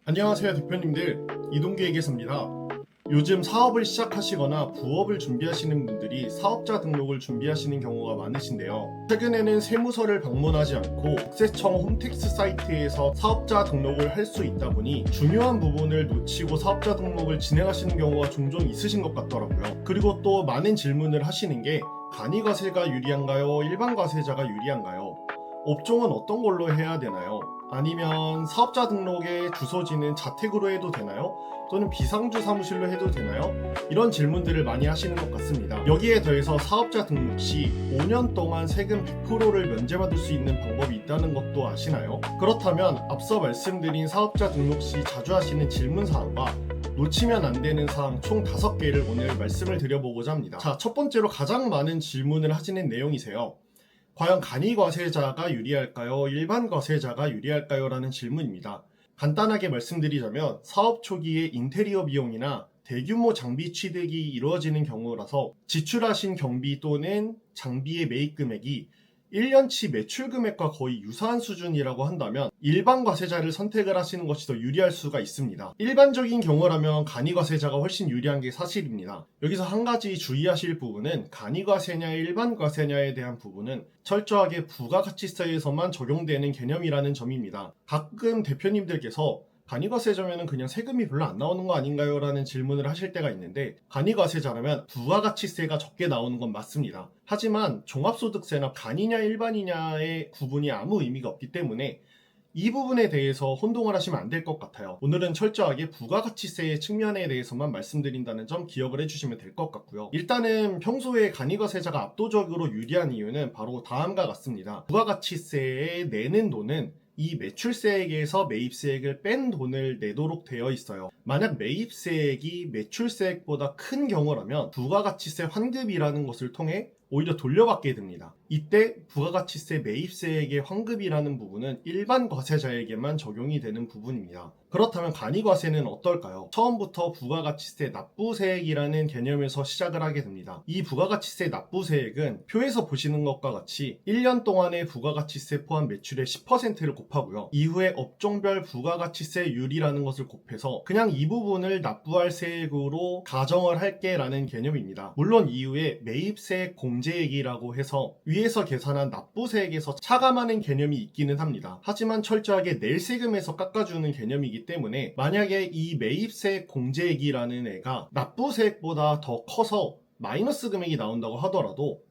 안녕하세요 대표님들, 이동규에게서입니다. 요즘 사업을 시작하시거나 부업을 준비하시는 분들이 사업자 등록을 준비하시는 경우가 많으신데요. 최근에는 세무서를 방문하지 않고 국세청 홈택스 사이트에서 사업자 등록을 할 수 있다 보니 중요한 부분을 놓치고 사업자 등록을 진행하시는 경우가 종종 있으신 것 같더라고요. 그리고 또 많은 질문을 하시는 게 간이과세가 유리한가요? 일반 과세자가 유리한가요? 업종은 어떤 걸로 해야 되나요? 아니면 사업자 등록의 주소지는 자택으로 해도 되나요? 또는 비상주 사무실로 해도 되나요? 이런 질문들을 많이 하시는 것 같습니다. 여기에 더해서 사업자 등록 시 5년 동안 세금 100%를 면제받을 수 있는 방법이 있다는 것도 아시나요? 그렇다면 앞서 말씀드린 사업자 등록 시 자주 하시는 질문사항과 놓치면 안 되는 사항 총 5개를 오늘 말씀을 드려보고자 합니다. 자, 첫 번째로 가장 많은 질문을 하시는 내용이세요. 과연 간이과세자가 유리할까요? 일반 과세자가 유리할까요? 라는 질문입니다. 간단하게 말씀드리자면 사업 초기에 인테리어 비용이나 대규모 장비 취득이 이루어지는 경우라서 지출하신 경비 또는 장비의 매입 금액이 1년치 매출 금액과 거의 유사한 수준이라고 한다면 일반 과세자를 선택을 하시는 것이 더 유리할 수가 있습니다. 일반적인 경우라면 간이과세자가 훨씬 유리한 게 사실입니다. 여기서 한 가지 주의하실 부분은 간이과세냐 일반 과세냐에 대한 부분은 철저하게 부가가치세에서만 적용되는 개념이라는 점입니다. 가끔 대표님들께서 간이과세자면 그냥 세금이 별로 안 나오는 거 아닌가요? 라는 질문을 하실 때가 있는데, 간이과세자라면 부가가치세가 적게 나오는 건 맞습니다. 하지만 종합소득세나 간이냐 일반이냐의 구분이 아무 의미가 없기 때문에 이 부분에 대해서 혼동을 하시면 안 될 것 같아요. 오늘은 철저하게 부가가치세의 측면에 대해서만 말씀드린다는 점 기억을 해주시면 될 것 같고요. 일단은 평소에 간이과세자가 압도적으로 유리한 이유는 바로 다음과 같습니다. 부가가치세에 내는 돈은 이 매출세액에서 매입세액을 뺀 돈을 내도록 되어 있어요. 만약 매입세액이 매출세액보다 큰 경우라면 부가가치세 환급이라는 것을 통해 오히려 돌려받게 됩니다. 이때 부가가치세 매입세액의 환급이라는 부분은 일반 과세자에게만 적용이 되는 부분입니다. 그렇다면 간이과세는 어떨까요? 처음부터 부가가치세 납부세액이라는 개념에서 시작을 하게 됩니다. 이 부가가치세 납부세액은 표에서 보시는 것과 같이 1년 동안의 부가가치세 포함 매출의 10%를 곱하고요. 이후에 업종별 부가가치세율이라는 것을 곱해서 그냥 이 부분을 납부할 세액으로 가정을 할게 라는 개념입니다. 물론 이후에 매입세액 공제액이라고 해서 위에서 계산한 납부세액에서 차감하는 개념이 있기는 합니다. 하지만 철저하게 낼 세금에서 깎아주는 개념이기 때문에 만약에 이 매입세액 공제액이라는 애가 납부세액보다 더 커서 마이너스 금액이 나온다고 하더라도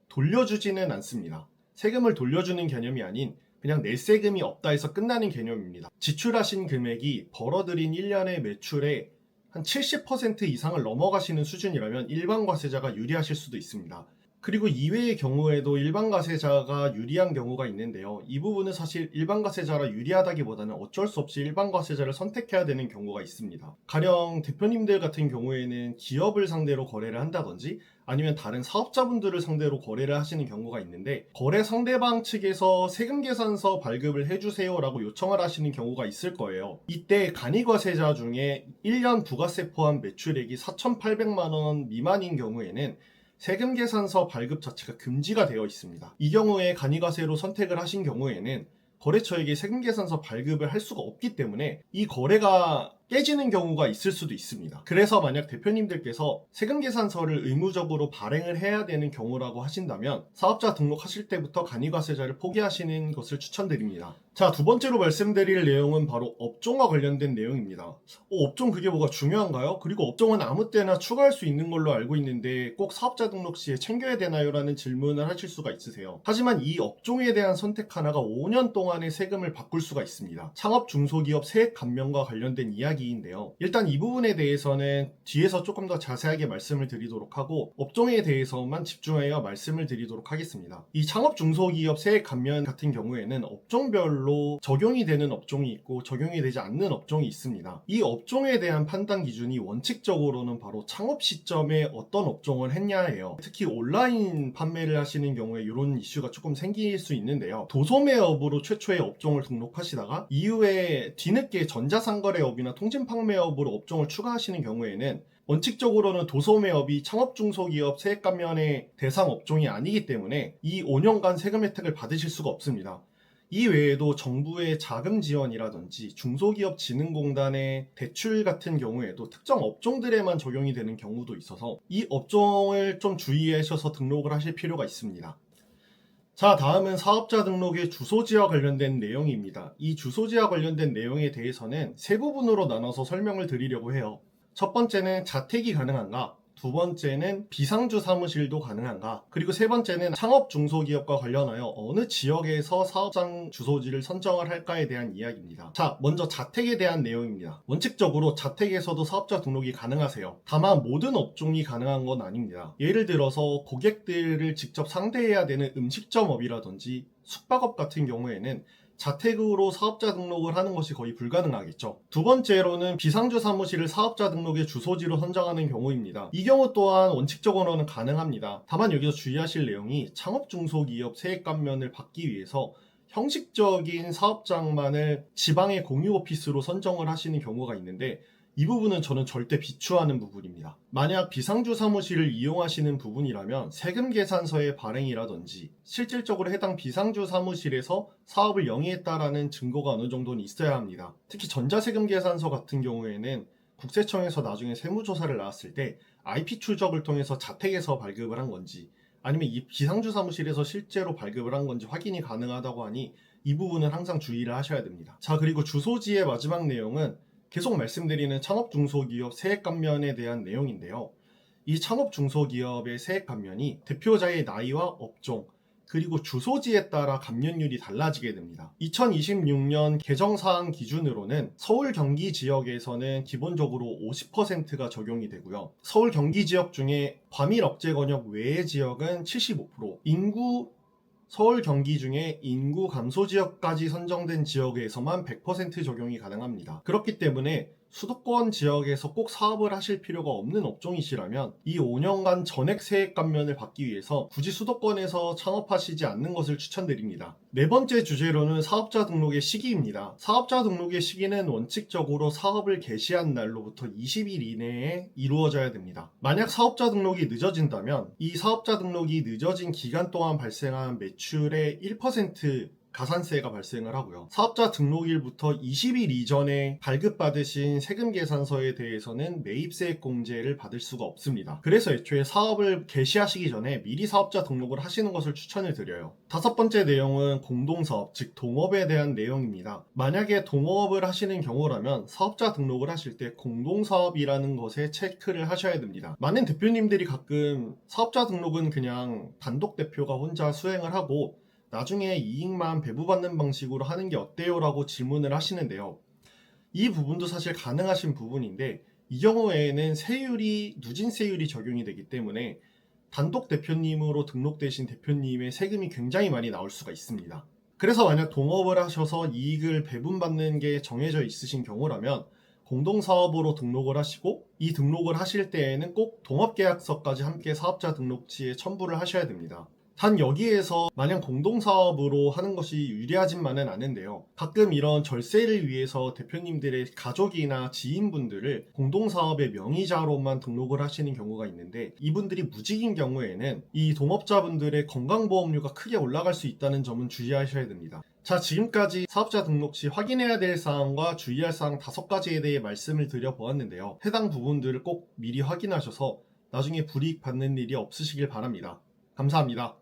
돌려주지는 않습니다. 세금을 돌려주는 개념이 아닌 그냥 낼 세금이 없다 해서 끝나는 개념입니다. 지출하신 금액이 벌어들인 1년의 매출의 한 70% 이상을 넘어가시는 수준이라면 일반 과세자가 유리하실 수도 있습니다. 그리고 이외의 경우에도 일반 과세자가 유리한 경우가 있는데요. 이 부분은 사실 일반 과세자라 유리하다기보다는 어쩔 수 없이 일반 과세자를 선택해야 되는 경우가 있습니다. 가령 대표님들 같은 경우에는 기업을 상대로 거래를 한다든지 아니면 다른 사업자분들을 상대로 거래를 하시는 경우가 있는데, 거래 상대방 측에서 세금계산서 발급을 해주세요 라고 요청을 하시는 경우가 있을 거예요. 이때 간이과세자 중에 1년 부가세 포함 매출액이 4,800만원 미만인 경우에는 세금계산서 발급 자체가 금지가 되어 있습니다. 이 경우에 간이과세로 선택을 하신 경우에는 거래처에게 세금계산서 발급을 할 수가 없기 때문에 이 거래가 깨지는 경우가 있을 수도 있습니다. 그래서 만약 대표님들께서 세금계산서를 의무적으로 발행을 해야 되는 경우라고 하신다면 사업자 등록하실 때부터 간이과세자를 포기하시는 것을 추천드립니다. 자, 두 번째로 말씀드릴 내용은 바로 업종과 관련된 내용입니다. 업종 그게 뭐가 중요한가요? 그리고 업종은 아무 때나 추가할 수 있는 걸로 알고 있는데 꼭 사업자 등록 시에 챙겨야 되나요? 라는 질문을 하실 수가 있으세요. 하지만 이 업종에 대한 선택 하나가 5년 동안의 세금을 바꿀 수가 있습니다. 창업 중소기업 세액 감면과 관련된 이야기인데요. 일단 이 부분에 대해서는 뒤에서 조금 더 자세하게 말씀을 드리도록 하고 업종에 대해서만 집중하여 말씀을 드리도록 하겠습니다. 이 창업 중소기업 세액 감면 같은 경우에는 업종별로 적용이 되는 업종이 있고 적용이 되지 않는 업종이 있습니다. 이 업종에 대한 판단 기준이 원칙적으로는 바로 창업 시점에 어떤 업종을 했냐예요. 특히 온라인 판매를 하시는 경우에 이런 이슈가 조금 생길 수 있는데요. 도소매업으로 최초의 업종을 등록하시다가 이후에 뒤늦게 전자상거래업이나 통신판매업으로 업종을 추가하시는 경우에는 원칙적으로는 도소매업이 창업중소기업 세액감면의 대상 업종이 아니기 때문에 이 5년간 세금 혜택을 받으실 수가 없습니다. 이 외에도 정부의 자금 지원이라든지 중소기업진흥공단의 대출 같은 경우에도 특정 업종들에만 적용이 되는 경우도 있어서 이 업종을 좀 주의하셔서 등록을 하실 필요가 있습니다. 자, 다음은 사업자 등록의 주소지와 관련된 내용입니다. 이 주소지와 관련된 내용에 대해서는 세 부분으로 나눠서 설명을 드리려고 해요. 첫 번째는 자택이 가능한가? 두 번째는 비상주 사무실도 가능한가? 그리고 세 번째는 창업 중소기업과 관련하여 어느 지역에서 사업장 주소지를 선정을 할까에 대한 이야기입니다. 자, 먼저 자택에 대한 내용입니다. 원칙적으로 자택에서도 사업자 등록이 가능하세요. 다만 모든 업종이 가능한 건 아닙니다. 예를 들어서 고객들을 직접 상대해야 되는 음식점업이라든지 숙박업 같은 경우에는 자택으로 사업자 등록을 하는 것이 거의 불가능하겠죠. 두 번째로는 비상주 사무실을 사업자 등록의 주소지로 선정하는 경우입니다. 이 경우 또한 원칙적으로는 가능합니다. 다만 여기서 주의하실 내용이 창업 중소기업 세액 감면을 받기 위해서 형식적인 사업장만을 지방의 공유 오피스로 선정을 하시는 경우가 있는데 이 부분은 저는 절대 비추하는 부분입니다. 만약 비상주 사무실을 이용하시는 부분이라면 세금 계산서의 발행이라든지 실질적으로 해당 비상주 사무실에서 사업을 영위했다라는 증거가 어느 정도는 있어야 합니다. 특히 전자세금 계산서 같은 경우에는 국세청에서 나중에 세무조사를 나왔을 때 IP 추적을 통해서 자택에서 발급을 한 건지 아니면 이 비상주 사무실에서 실제로 발급을 한 건지 확인이 가능하다고 하니 이 부분은 항상 주의를 하셔야 됩니다. 자, 그리고 주소지의 마지막 내용은 계속 말씀드리는 창업 중소기업 세액 감면에 대한 내용인데요. 이 창업 중소기업의 세액 감면이 대표자의 나이와 업종 그리고 주소지에 따라 감면율이 달라지게 됩니다. 2026년 개정사항 기준으로는 서울 경기 지역에서는 기본적으로 50%가 적용이 되고요. 서울 경기 지역 중에 과밀 억제 권역 외의 지역은 75%, 서울 경기 중에 인구 감소 지역까지 선정된 지역에서만 100% 적용이 가능합니다. 그렇기 때문에 수도권 지역에서 꼭 사업을 하실 필요가 없는 업종이시라면 이 5년간 전액 세액 감면을 받기 위해서 굳이 수도권에서 창업하시지 않는 것을 추천드립니다. 네 번째 주제로는 사업자 등록의 시기입니다. 사업자 등록의 시기는 원칙적으로 사업을 개시한 날로부터 20일 이내에 이루어져야 됩니다. 만약 사업자 등록이 늦어진다면 이 사업자 등록이 늦어진 기간 동안 발생한 매출의 1% 가산세가 발생을 하고요. 사업자 등록일부터 20일 이전에 발급받으신 세금 계산서에 대해서는 매입세액 공제를 받을 수가 없습니다. 그래서 애초에 사업을 개시하시기 전에 미리 사업자 등록을 하시는 것을 추천을 드려요. 다섯 번째 내용은 공동사업, 즉 동업에 대한 내용입니다. 만약에 동업을 하시는 경우라면 사업자 등록을 하실 때 공동사업이라는 것에 체크를 하셔야 됩니다. 많은 대표님들이 가끔 사업자 등록은 그냥 단독 대표가 혼자 수행을 하고 나중에 이익만 배부받는 방식으로 하는 게 어때요? 라고 질문을 하시는데요. 이 부분도 사실 가능하신 부분인데 이 경우에는 누진세율이 적용이 되기 때문에 단독 대표님으로 등록되신 대표님의 세금이 굉장히 많이 나올 수가 있습니다. 그래서 만약 동업을 하셔서 이익을 배분받는 게 정해져 있으신 경우라면 공동사업으로 등록을 하시고 이 등록을 하실 때에는 꼭 동업계약서까지 함께 사업자 등록지에 첨부를 하셔야 됩니다. 단 여기에서 마냥 공동사업으로 하는 것이 유리하진만은 않은데요. 가끔 이런 절세를 위해서 대표님들의 가족이나 지인분들을 공동사업의 명의자로만 등록을 하시는 경우가 있는데 이분들이 무직인 경우에는 이 동업자분들의 건강보험료가 크게 올라갈 수 있다는 점은 주의하셔야 됩니다. 자, 지금까지 사업자 등록 시 확인해야 될 사항과 주의할 사항 5가지에 대해 말씀을 드려보았는데요. 해당 부분들을 꼭 미리 확인하셔서 나중에 불이익 받는 일이 없으시길 바랍니다. 감사합니다.